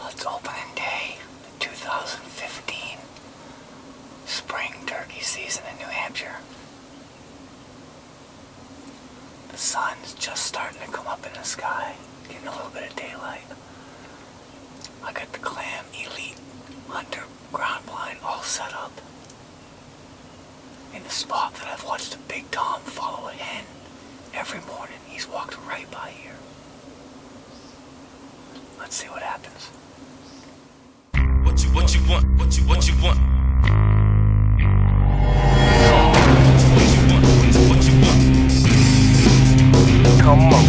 It's opening day, 2015 spring turkey season in New Hampshire. The sun's just starting to come up in the sky, getting a little bit of daylight. I got the Clam Elite Hunter ground blind all set up in the spot that I've watched a big Tom follow a hen every morning. He's walked right by here. Let's see what happens. What you want? What you want? What you want? Come on.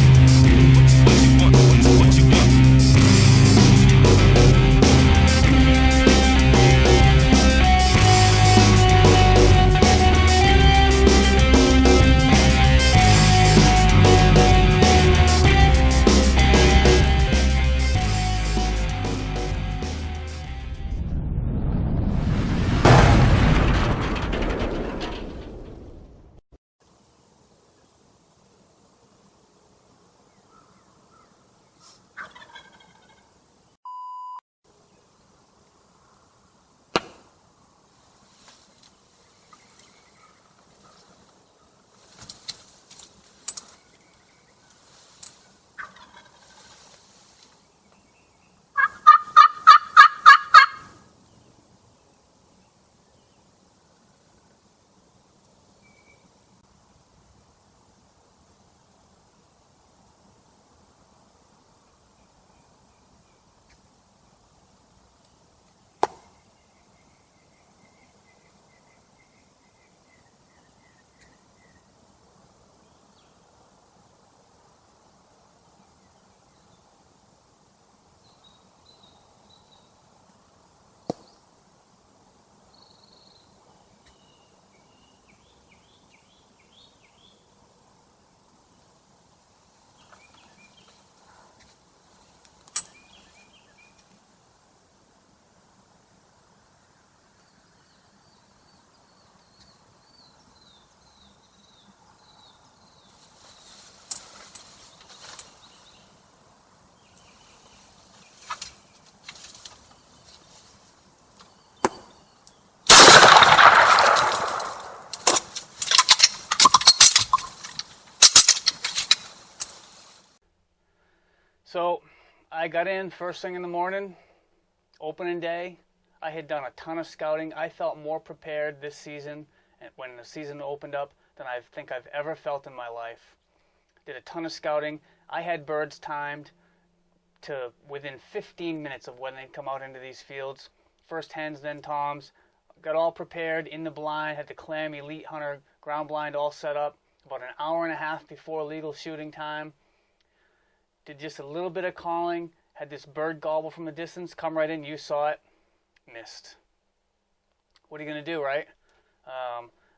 What you want? What you want? So I got in first thing in the morning, opening day. I had done a ton of scouting. I felt more prepared this season when the season opened up than I think I've ever felt in my life. Did a ton of scouting. I had birds timed to within 15 minutes of when they'd come out into these fields. First hens, then toms. Got all prepared in the blind, had the Clam Elite Hunter ground blind all set up about an hour and a half before legal shooting time. Did just a little bit of calling, had this bird gobble from a distance, come right in, you saw it, missed. What are you going to do, right?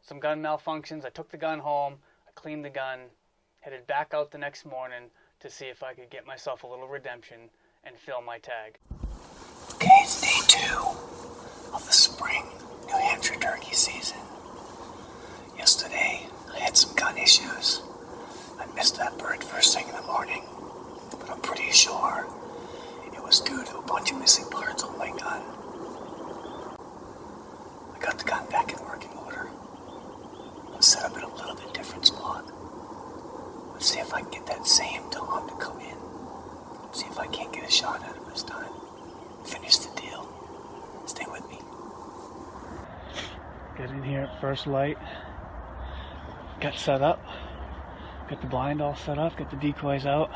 Some gun malfunctions. I took the gun home, I cleaned the gun, headed back out the next morning to see if I could get myself a little redemption and fill my tag. Okay, it's day 2 of the spring New Hampshire turkey season. Yesterday, I had some gun issues. I missed that bird first thing in the morning. But I'm pretty sure it was due to a bunch of missing parts on my gun. I got the gun back in working order. Let's set up in a little bit different spot. Let's see if I can get that same Tom to come in. See if I can't get a shot at him this time. Finish the deal. Stay with me. Get in here at first light. Got set up. Got the blind all set up. Got the decoys out.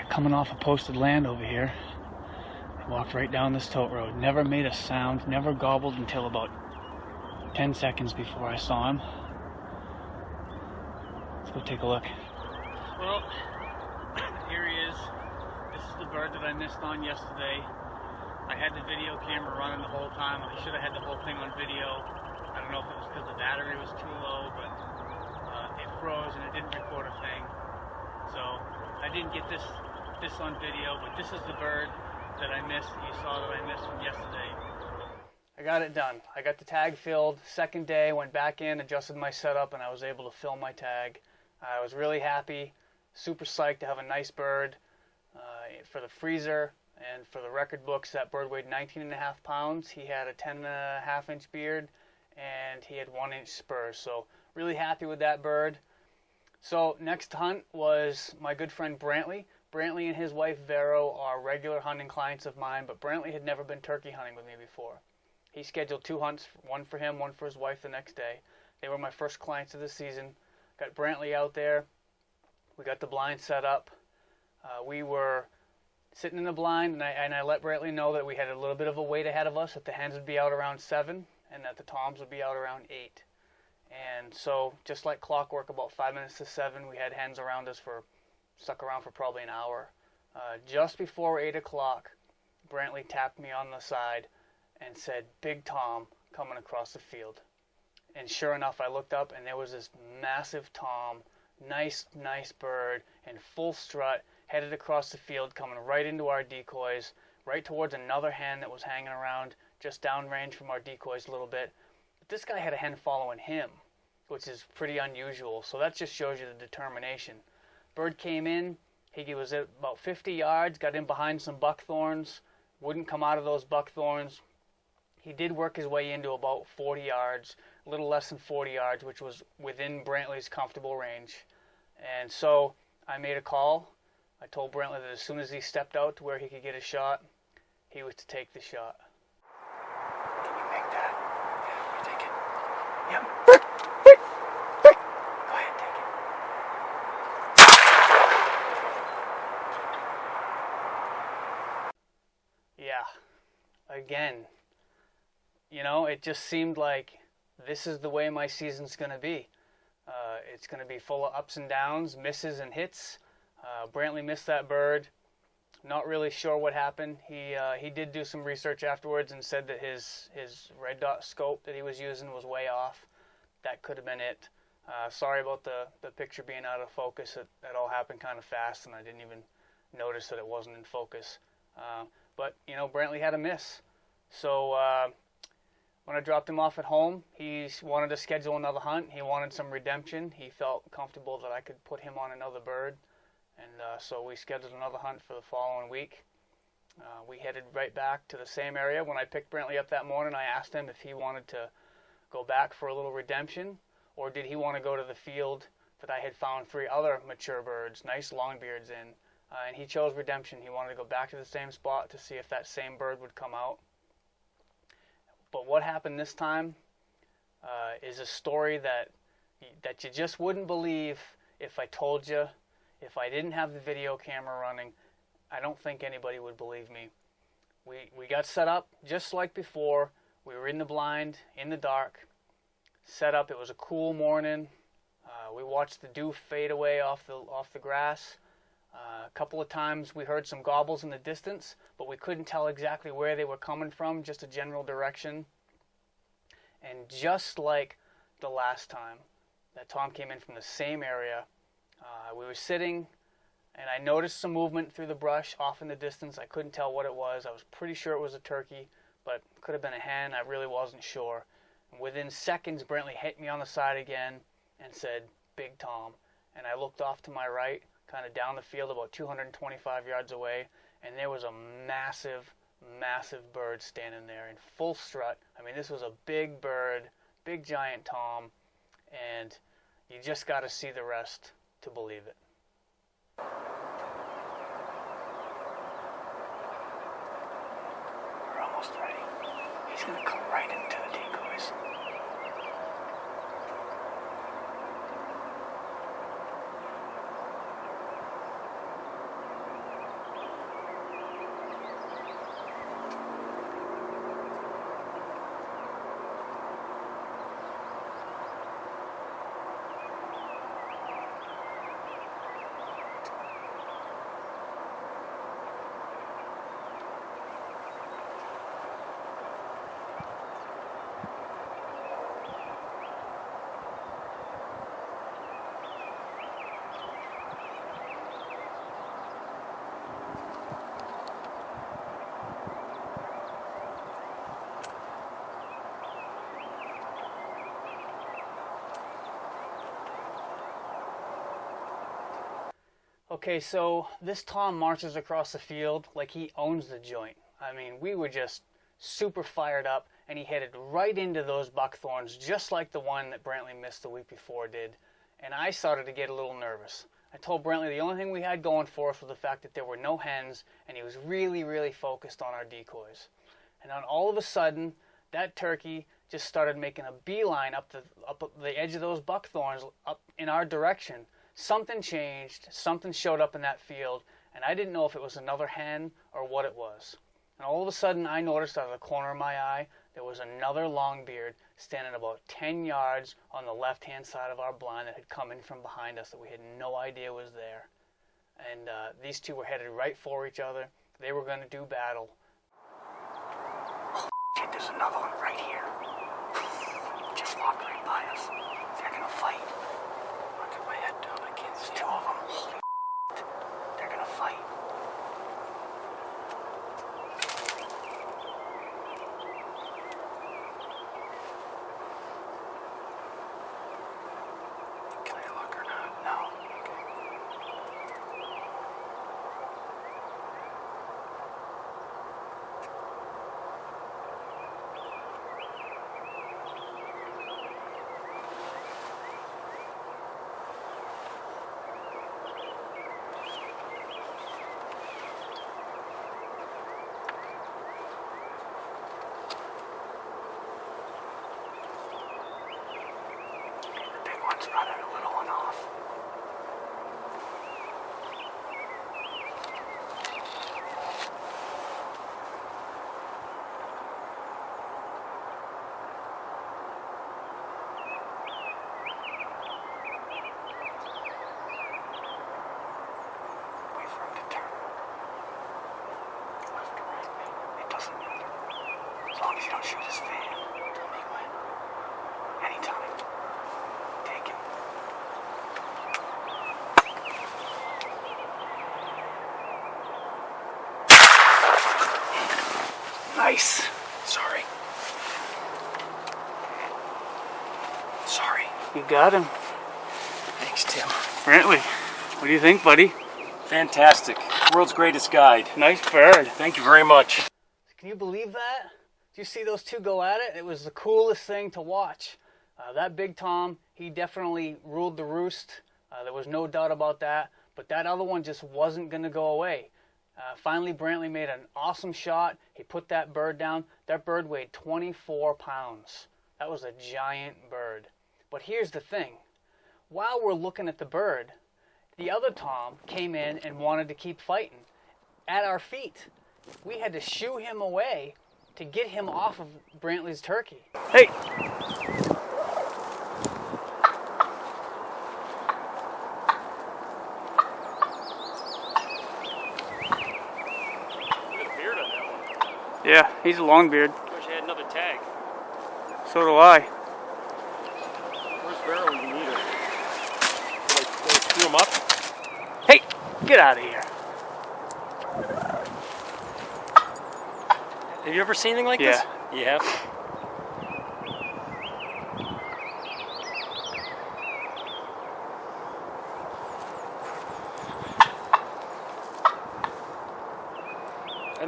Coming off a posted land over here. I walked right down this tote road. Never made a sound, never gobbled until about 10 seconds before I saw him. Let's go take a look. Well, here he is. This is the bird that I missed on yesterday. I had the video camera running the whole time. I should have had the whole thing on video. I don't know if it was because the battery was too low, but it froze and it didn't record a thing. So I didn't get this on video, but this is the bird that I missed, that you saw that I missed from yesterday. I got it done. I got the tag filled. Second day, went back in, adjusted my setup, and I was able to fill my tag. I was really happy, super psyched to have a nice bird for the freezer. And for the record books, that bird weighed 19.5 pounds. He had a 10.5-inch beard, and he had 1-inch spurs. So really happy with that bird. So next hunt was my good friend Brantley. Brantley and his wife Vero are regular hunting clients of mine, but Brantley had never been turkey hunting with me before. He scheduled 2 hunts, one for him, one for his wife the next day. They were my first clients of the season. Got Brantley out there. We got the blind set up. We were sitting in the blind, and I let Brantley know that we had a little bit of a wait ahead of us, that the hens would be out around 7 and that the toms would be out around 8. And so, just like clockwork, about 5 minutes to 7, we had hens around us stuck around for probably an hour. Just before 8 o'clock, Brantley tapped me on the side and said, "Big Tom coming across the field." And sure enough, I looked up, and there was this massive tom, nice bird, in full strut, headed across the field, coming right into our decoys, right towards another hen that was hanging around just downrange from our decoys a little bit. But this guy had a hen following him, which is pretty unusual, so that just shows you the determination. Bird came in, he was at about 50 yards, got in behind some buckthorns, wouldn't come out of those buckthorns. He did work his way into about 40 yards, a little less than 40 yards, which was within Brantley's comfortable range. And so I made a call. I told Brantley that as soon as he stepped out to where he could get a shot, he was to take the shot. Can you make that? Yeah, you take it. Yep. Go ahead, take it. Yeah. Again, it just seemed like this is the way my season's going to be. It's going to be full of ups and downs, misses and hits. Brantley missed that bird. Not really sure what happened. He did do some research afterwards and said that his red dot scope that he was using was way off. That could have been it. Sorry about the picture being out of focus. That all happened kind of fast, and I didn't even notice that it wasn't in focus. But Brantley had a miss. So when I dropped him off at home, he wanted to schedule another hunt. He wanted some redemption. He felt comfortable that I could put him on another bird. And so we scheduled another hunt for the following week. We headed right back to the same area. When I picked Brantley up that morning, I asked him if he wanted to go back for a little redemption, or did he want to go to the field that I had found 3 other mature birds, nice longbeards in. And he chose redemption. He wanted to go back to the same spot to see if that same bird would come out. But what happened this time is a story that you just wouldn't believe if I told you. If I didn't have the video camera running, I don't think anybody would believe me. We got set up just like before. We were in the blind, in the dark, set up. It was a cool morning. We watched the dew fade away off the grass. A couple of times we heard some gobbles in the distance, but we couldn't tell exactly where they were coming from, just a general direction. And just like the last time that Tom came in from the same area, we were sitting, and I noticed some movement through the brush off in the distance. I couldn't tell what it was. I was pretty sure it was a turkey, but it could have been a hen. I really wasn't sure. And within seconds, Brantley hit me on the side again and said, "Big Tom." And I looked off to my right, kind of down the field about 225 yards away, and there was a massive bird standing there in full strut. I mean, this was a big bird, big giant tom, and you just got to see the rest to believe it. We're almost ready. He's going to come right into the decoys. Okay, so this Tom marches across the field like he owns the joint. I mean, we were just super fired up, and he headed right into those buckthorns, just like the one that Brantley missed the week before did. And I started to get a little nervous. I told Brantley the only thing we had going for us was the fact that there were no hens, and he was really, really focused on our decoys. And then all of a sudden, that turkey just started making a beeline up the edge of those buckthorns up in our direction. Something changed, something showed up in that field, and I didn't know if it was another hen or what it was. And all of a sudden, I noticed out of the corner of my eye, there was another longbeard standing about 10 yards on the left-hand side of our blind that had come in from behind us that we had no idea was there. And these two were headed right for each other. They were going to do battle. Oh, shit, there's another one right here. Just walked right by us. They're going to fight. I'll get my head down. I can't see. There's two of them. Holy shit. They're going to fight. Running a little one off. Wait for him to turn. Left or right, it doesn't matter. As long as you don't shoot his fan. Tell me when. Anytime. Take him. Nice. Sorry. Sorry. You got him. Thanks, Tim. Brantley, what do you think, buddy? Fantastic. World's greatest guide. Nice bird. Thank you very much. Can you believe that? Did you see those two go at it? It was the coolest thing to watch. That big Tom, he definitely ruled the roost. There was no doubt about that. But that other one just wasn't going to go away. Finally, Brantley made an awesome shot. He put that bird down. That bird weighed 24 pounds. That was a giant bird. But here's the thing. While we're looking at the bird, the other Tom came in and wanted to keep fighting at our feet. We had to shoo him away to get him off of Brantley's turkey. Hey! Yeah, he's a longbeard. Wish I had another tag. So do I. Where's Vero when you need her? Will I screw him up? Hey, get out of here. Have you ever seen anything like this? You have?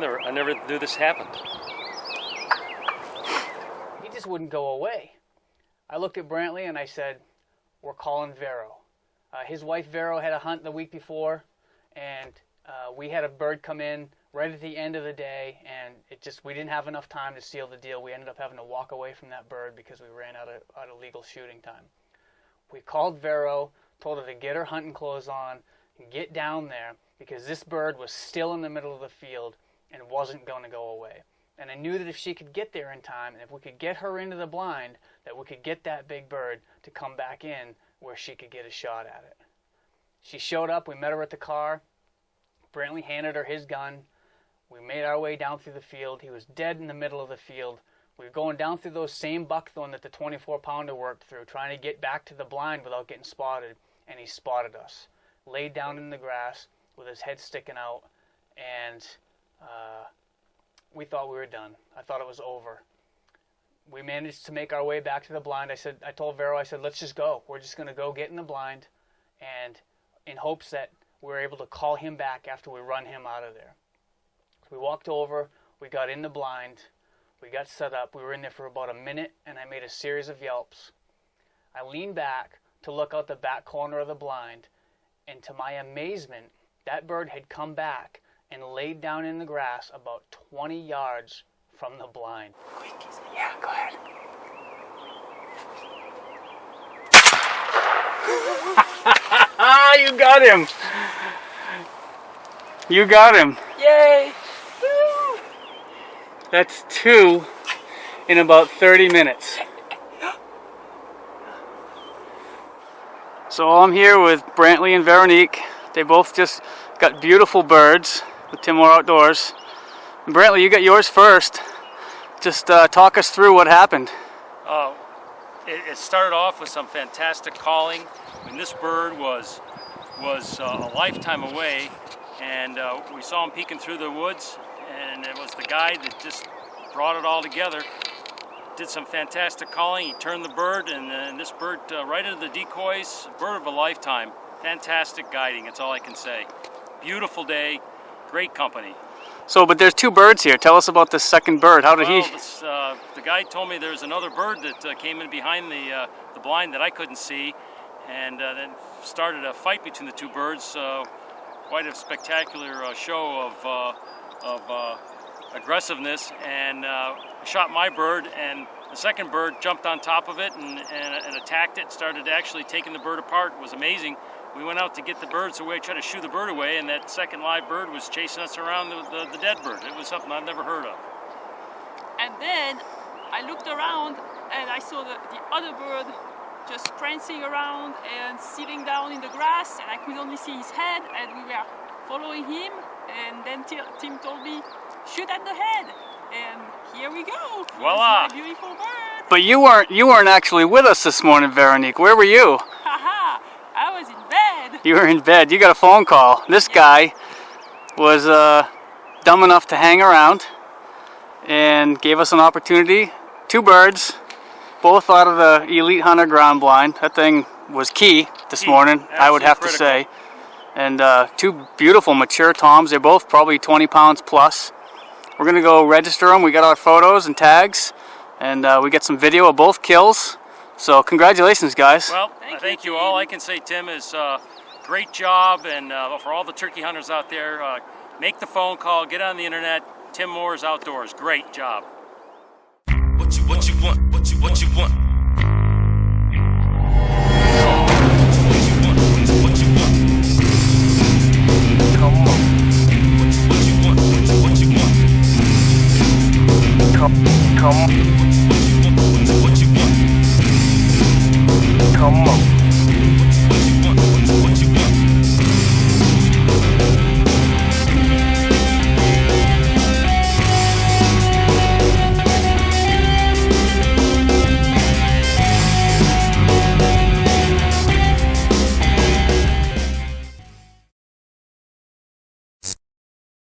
I never knew this happened. He just wouldn't go away. I looked at Brantley and I said, we're calling Vero. His wife Vero had a hunt the week before, and we had a bird come in right at the end of the day, and we didn't have enough time to seal the deal. We ended up having to walk away from that bird because we ran out of legal shooting time. We called Vero, told her to get her hunting clothes on and get down there because this bird was still in the middle of the field and wasn't going to go away. And I knew that if she could get there in time, and if we could get her into the blind, that we could get that big bird to come back in where she could get a shot at it. She showed up. We met her at the car. Brantley handed her his gun. We made our way down through the field. He was dead in the middle of the field. We were going down through those same buckthorn that the 24-pounder worked through, trying to get back to the blind without getting spotted, and he spotted us. Laid down in the grass with his head sticking out, and we thought we were done. I thought it was over. We managed to make our way back to the blind. I told Vero, let's just go. We're just going to go get in the blind, and in hopes that we were able to call him back after we run him out of there. So we walked over, we got in the blind, we got set up, we were in there for about a minute, and I made a series of yelps. I leaned back to look out the back corner of the blind, and to my amazement, that bird had come back and laid down in the grass about 20 yards from the blind. Yeah, go ahead. You got him! You got him! Yay! That's 2 in about 30 minutes. So I'm here with Brantley and Veronique. They both just got beautiful birds with Tim Moore Outdoors. And Brantley, you got yours first. Just talk us through what happened. It started off with some fantastic calling. When this bird was a lifetime away, and we saw him peeking through the woods, and it was the guy that just brought it all together. Did some fantastic calling. He turned the bird, and this bird right into the decoys. Bird of a lifetime. Fantastic guiding. That's all I can say. Beautiful day. Great company. So, but there's 2 birds here. Tell us about this second bird. How did he? The guy told me there's another bird that came in behind the blind that I couldn't see, and then started a fight between the 2 birds. Quite a spectacular show of aggressiveness, and shot my bird, and the second bird jumped on top of it and attacked it, started actually taking the bird apart. It was amazing. We went out to get the birds away, tried to shoo the bird away, and that second live bird was chasing us around the dead bird. It was something I've never heard of. And then I looked around and I saw the other bird just prancing around and sitting down in the grass, and I could only see his head, and we were following him, and then Tim told me, shoot at the head, and here we go. Voila! Here's my beautiful bird. But you weren't actually with us this morning, Veronique. Where were you? Haha, I was in bed. You were in bed. You got a phone call. This guy was dumb enough to hang around and gave us an opportunity. 2 birds, both out of the Elite Hunter ground blind. That thing was key this morning, I would have to say. And 2 beautiful mature toms. They're both probably 20 pounds plus. We're going to go register them. We got our photos and tags, and we get some video of both kills. So congratulations, guys. Well, thank you all. I can say, Tim, is great job, and for all the turkey hunters out there, make the phone call, get on the internet. Tim Moore's Outdoors. Great job. What you want? What you want? Come on.